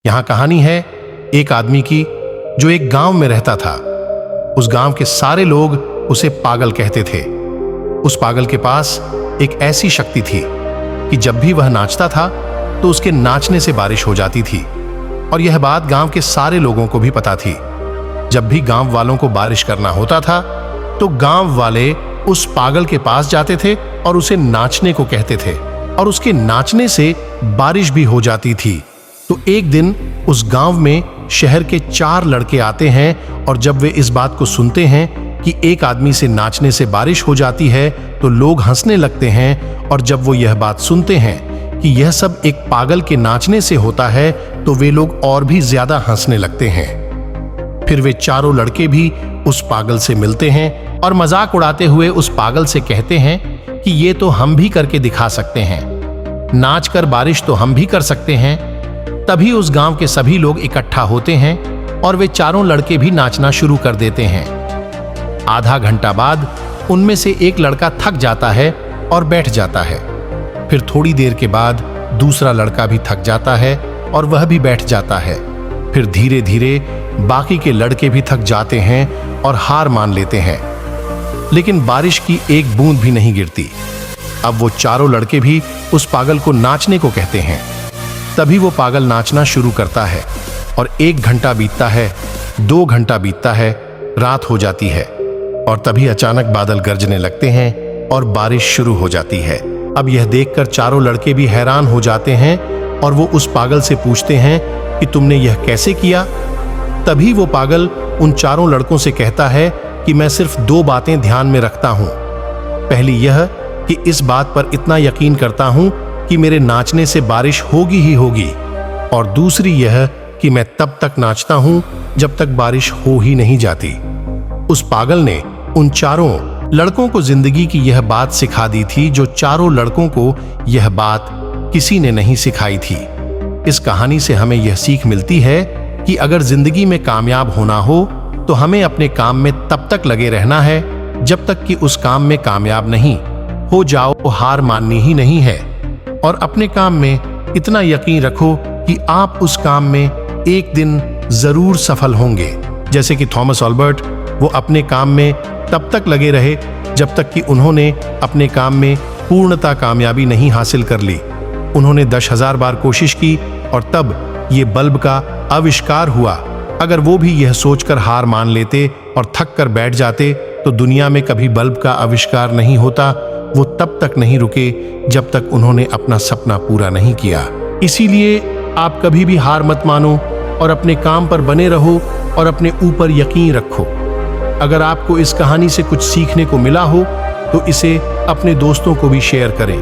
यहां कहानी है एक आदमी की जो एक गांव में रहता था। उस गांव के सारे लोग उसे पागल कहते थे। उस पागल के पास एक ऐसी शक्ति थी कि जब भी वह नाचता था तो उसके नाचने से बारिश हो जाती थी। और यह बात गांव के सारे लोगों को भी पता थी। जब भी गांव वालों को बारिश करना होता था तो गांव वाले उस पागल के पास जाते थे और उसे नाचने को कहते थे, और उसके नाचने से बारिश भी हो जाती थी। तो एक दिन उस गांव में शहर के 4 लड़के आते हैं, और जब वे इस बात को सुनते हैं कि एक आदमी से नाचने से बारिश हो जाती है तो लोग हंसने लगते हैं। और जब वो यह बात सुनते हैं कि यह सब एक पागल के नाचने से होता है तो वे लोग और भी ज्यादा हंसने लगते हैं। फिर वे चारों लड़के भी उस पागल से मिलते हैं और मजाक उड़ाते हुए उस पागल से कहते हैं कि ये तो हम भी करके दिखा सकते हैं, नाच कर बारिश तो हम भी कर सकते हैं। तभी उस गांव के सभी लोग इकट्ठा होते हैं और वे चारों लड़के भी नाचना शुरू कर देते हैं। आधा घंटा बाद उनमें से एक लड़का थक जाता है और बैठ जाता है। फिर थोड़ी देर के बाद दूसरा लड़का भी थक जाता है और वह भी बैठ जाता है। फिर धीरे धीरे बाकी के लड़के भी थक जाते हैं और हार मान लेते हैं, लेकिन बारिश की एक बूंद भी नहीं गिरती। अब वो चारों लड़के भी उस पागल को नाचने को कहते हैं। तभी वो पागल नाचना शुरू करता है और 1 घंटा बीतता है, 2 घंटा बीतता है, रात हो जाती है। और तभी अचानक बादल गरजने लगते हैं और बारिश शुरू हो जाती है। अब यह देखकर चारों लड़के भी हैरान हो जाते हैं और वो उस पागल से पूछते हैं कि तुमने यह कैसे किया। तभी वो पागल उन चारों लड़कों से कहता है कि मैं सिर्फ 2 बातें ध्यान में रखता हूं। पहली यह कि इस बात पर इतना यकीन करता हूं कि मेरे नाचने से बारिश होगी ही होगी, और दूसरी यह कि मैं तब तक नाचता हूं जब तक बारिश हो ही नहीं जाती। उस पागल ने उन चारों लड़कों को जिंदगी की यह बात सिखा दी थी जो चारों लड़कों को यह बात किसी ने नहीं सिखाई थी। इस कहानी से हमें यह सीख मिलती है कि अगर जिंदगी में कामयाब होना हो तो हमें अपने काम में तब तक लगे रहना है जब तक कि उस काम में कामयाब नहीं हो जाओ तो हार माननी ही नहीं है। और अपने काम में इतना यकीन रखो कि आप उस काम में एक दिन जरूर सफल होंगे। जैसे कि थॉमस अल्बर्ट, वो अपने काम में तब तक लगे रहे जब तक कि उन्होंने अपने काम में पूर्णतः कामयाबी नहीं हासिल कर ली। उन्होंने 10,000 बार कोशिश की और तब ये बल्ब का आविष्कार हुआ। अगर वो भी यह सोचकर हार मान लेते और थक कर बैठ जाते तो दुनिया में कभी बल्ब का आविष्कार नहीं होता। वो तब तक नहीं रुके जब तक उन्होंने अपना सपना पूरा नहीं किया। इसीलिए आप कभी भी हार मत मानो और अपने काम पर बने रहो और अपने ऊपर यकीन रखो। अगर आपको इस कहानी से कुछ सीखने को मिला हो तो इसे अपने दोस्तों को भी शेयर करें।